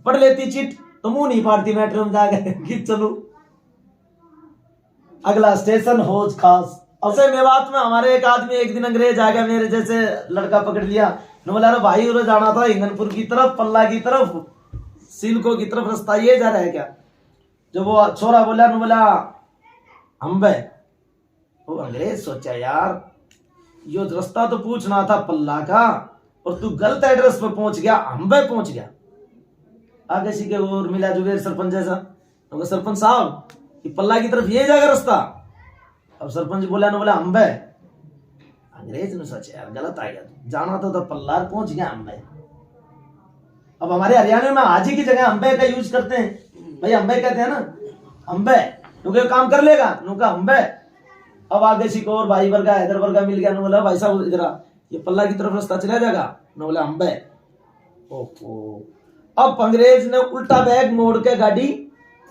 पढ़ लेती चिट तो मुंह नहीं फाड़ती मेट्रो में जाकर कि चलो अगला स्टेशन हौज खास। अवसे मेवात में हमारे एक आदमी एक दिन अंग्रेज आ गया, मेरे जैसे लड़का पकड़ लिया, न बोला अरे भाई उधर जाना था हिंगनपुर की तरफ, पल्ला की तरफ, सिलको की तरफ, रास्ता ये जा रहा है क्या? जब वो छोरा बोला न बोला अम्बे, वो अंग्रेज सोचा यार यो रास्ता तो पूछना था पल्ला का और तू गलत एड्रेस पे पहुंच गया, अम्बे पहुंच गया। आगे सीखे वो मिला जुबेर सरपंच जैसा, तो सरपंच साहब कि पल्ला की तरफ ये जाएगा रास्ता। अब सरपंच बोला न बोला अम्बे, अंग्रेज ने सोचा यार गलत आ गया, जाना तो पल्ला पहुंच गया अम्बे। अब हमारे हरियाणा में हाजी की जगह अम्बे का यूज करते हैं, भाई अम्बे कहते हैं ना, अम्बे नुके काम कर लेगा नुका अम्बे। अब आगे सीखो और भाई वर्गा हैदर वर्गा मिल गया, बोला भाई साहब इधर ये पल्ला की तरफ रास्ता चला जाएगा, न बोला अम्बे। ओहो, अब अंग्रेज ने उल्टा बैग मोड़ के गाड़ी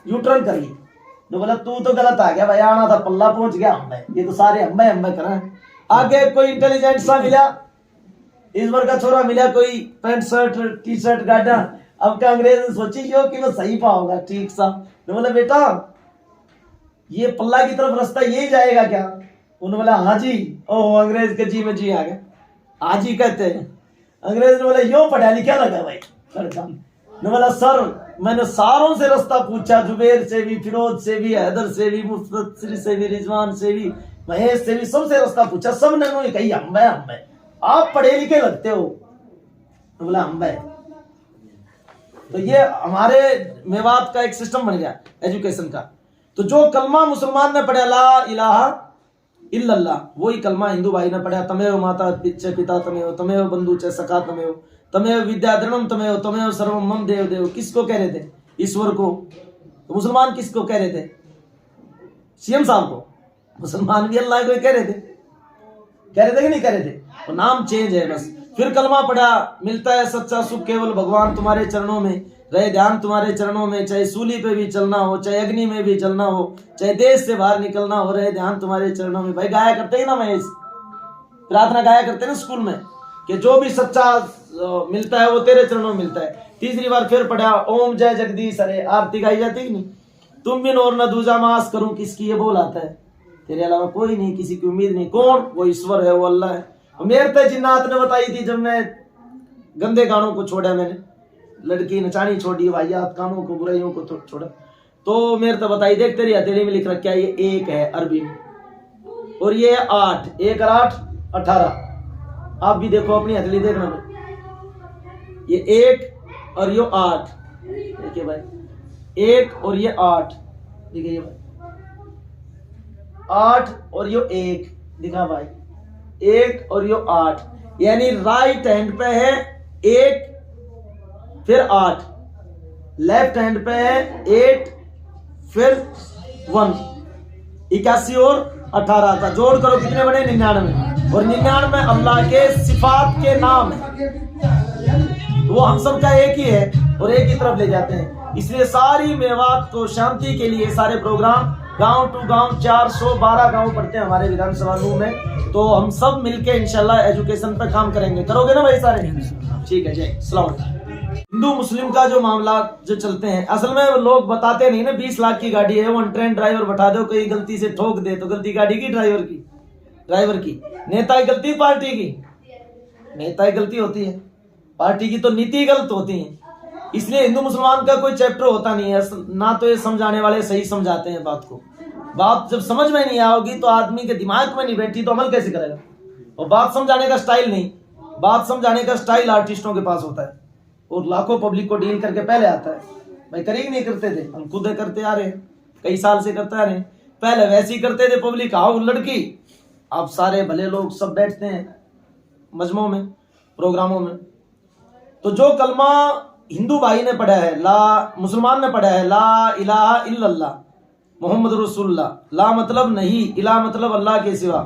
यूटर्न कर ली, न बोला तू तो गलत आ गया भाई, आना था पल्ला पहुंच गया अम्बे, ये तो सारे अम्बे अम्बे कर रहे हैं। आगे कोई इंटेलिजेंट सा मिला, इस बार का छोरा मिला कोई पैंट शर्ट टी शर्ट गाड़ा। अब का अंग्रेज ने सोची यो कि वो सही पाओगा ठीक सा, न बोला बेटा ये पल्ला की तरफ रास्ता यही जाएगा क्या? उन्होंने बोला हाँ जी। ओह अंग्रेज के जी में जी आ गया, हाँ जी कहते हैं। अंग्रेज ने बोला यो पढ़ा लिखा लगा भाई लड़का, ने बोला सर मैंने सारों से रास्ता पूछा, जुबेर से भी, फिरोज से भी, हैदर से भी, मुफस्सिर से भी, रिजवान से भी, महेश से भी, सबसे रास्ता पूछा, सब ने कही अम्बे अम्बे, आप पढ़े लिखे लगते हो। तो बोला अम्बे। तो ये हमारे मेवात का एक सिस्टम बन गया एजुकेशन का। तो जो कलमा मुसलमान ने पढ़ा ला इलाहा इल्लल्लाह, वही कलमा हिंदू भाई ने पढ़ा तमेव माता च पिता तमेव, तमेव बंधु च सखा तमेव, तमेव विद्याधरणम तमेव, तमेव सर्वम मम देव देव। किसको कह रहे थे? ईश्वर को। तो मुसलमान किसको कह रहे थे? सीएम साहब को। मुसलमान भी अल्लाह को कह रहे थे, कह रहे थे कि नहीं कह रहे थे? वो नाम चेंज है बस। फिर कलमा पढ़ा, मिलता है सच्चा सुख केवल भगवान तुम्हारे चरणों में, रहे ध्यान तुम्हारे चरणों में, चाहे सूली पे भी चलना हो, चाहे अग्नि में भी चलना हो, चाहे देश से बाहर निकलना हो, रहे ध्यान तुम्हारे चरणों में। भाई गाया करते ही ना महेश, प्रार्थना गाया करते ना स्कूल में कि जो भी सच्चा मिलता है वो तेरे चरणों में मिलता है। तीसरी बार फिर पढ़ा ओम जय जगदीश हरे, आरती गाई जाती है नहीं, तुम बिन और न दूजा मास करूं किसकी, ये बोल आता है, तेरे अलावा कोई नहीं, किसी की उम्मीद नहीं। कौन? वो ईश्वर है, वो अल्लाह है। मेरे तो जिन्नात ने बताई थी जब मैं गंदे गानों को छोड़ा, मैंने लड़की नचानी छोड़ी, वाहियात कामों को बुराइयों को छोड़ा, तो मेरे तो बताई देख तेरी हथेली में लिख रखा है ये एक है अरबी में, और ये 8, 1 और 8 18। आप भी देखो अपनी हथेली देखना, ये 1 और ये 8, देखिए भाई 1 और ये 8, देखिए भाई 8 और ये 1 दिखा भाई, 1 और ये 8, यानी राइट हैंड पे है 1 फिर 8, लेफ्ट हैंड पे है 8 फिर 1, 81 और 18 आता, जोड़ करो कितने बने? 99। और 99 अल्लाह के सिफात के नाम है, वो हम सब का एक ही है और एक ही तरफ ले जाते हैं। इसलिए सारी मेवात को शांति के लिए सारे प्रोग्राम गांव टू गांव 412 गांव पढ़ते हैं हमारे विधानसभा में, तो हम सब मिलके इंशाल्लाह एजुकेशन पे काम करेंगे। करोगे ना भाई सारे? ठीक है, जय सलाम। हिंदू मुस्लिम का जो मामला जो चलते हैं, असल में लोग बताते नहीं ना, 20 लाख की गाड़ी है, 1 ट्रेन ड्राइवर बैठा दो, कोई गलती से ठोक दे तो गलती गाड़ी की ड्राइवर की, नेता की गलती पार्टी की, नेता की गलती होती है, पार्टी की तो नीति गलत होती है। इसलिए हिंदू मुसलमान का कोई चैप्टर होता नहीं है ना, तो ये समझाने वाले सही समझाते हैं बात को। बात जब समझ में नहीं आओगी तो आदमी के दिमाग में नहीं बैठी तो अमल कैसे करेगा? और बात समझाने का स्टाइल नहीं, बात समझाने का स्टाइल आर्टिस्टों के पास होता है और लाखों पब्लिक को डील करके पहले आता है। भाई करीब नहीं करते थे, हम खुद करते आ रहे हैं, कई साल से करते आ रहे हैं। पहले वैसे ही करते थे, पब्लिक आओ लड़की, अब सारे भले लोग सब बैठते हैं मजमों में, प्रोग्रामों में। तो जो कलमा हिंदू भाई ने पढ़ा है, ला मुसलमान ने पढ़ा है, ला इलाहा इल्लल्लाह मोहम्मद रसूलुल्लाह, ला मतलब नहीं, इला मतलब अल्लाह के सिवा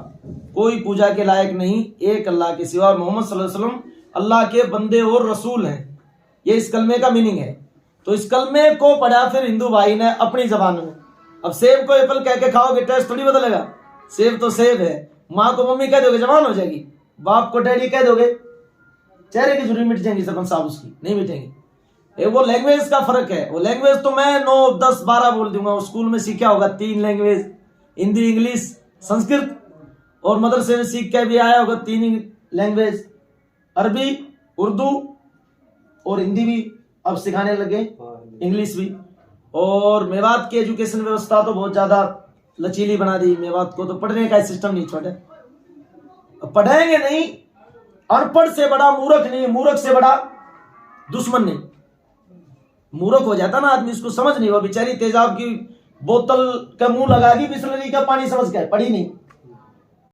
कोई पूजा के लायक नहीं, एक अल्लाह के सिवा, मोहम्मद सल्लल्लाहु अलैहि वसल्लम अल्लाह के बंदे और रसूल हैं, ये इस कलमे का मीनिंग है। तो इस कलमे को पढ़ा फिर हिंदू भाई ने अपनी जबान में। अब सेब को एप्पल कह के खाओगे, टेस्ट थोड़ी बदलेगा, सेब तो सेब है। माँ को मम्मी कह दोगे जवान हो जाएगी, बाप को डैडी कह दोगे चेहरे की झुर्री मिट जाएंगी, सरपंच साहब उसकी नहीं मिटेंगी। वो लैंग्वेज का फर्क है। वो लैंग्वेज तो मैं 9 10 12 बोल दूंगा। स्कूल में सीखा होगा 3 लैंग्वेज, हिंदी, इंग्लिश, संस्कृत, और मदरसे में सीख के भी आया होगा 3 लैंग्वेज, अरबी, उर्दू और हिंदी भी अब सिखाने लगे, इंग्लिश भी। और मेवात की एजुकेशन व्यवस्था तो बहुत ज्यादा लचीली बना दी। मेवात को तो पढ़ने का सिस्टम नहीं छोटे, पढ़ेंगे नहीं। अनपढ़ से बड़ा मूर्ख नहीं, मूर्ख से बड़ा दुश्मन नहीं। मूर्ख हो जाता ना आदमी, उसको समझ नहीं। वो बेचारी तेजाब की बोतल का मुंह लगा दी बिस्लरी का पानी समझ गए, पढ़ी नहीं।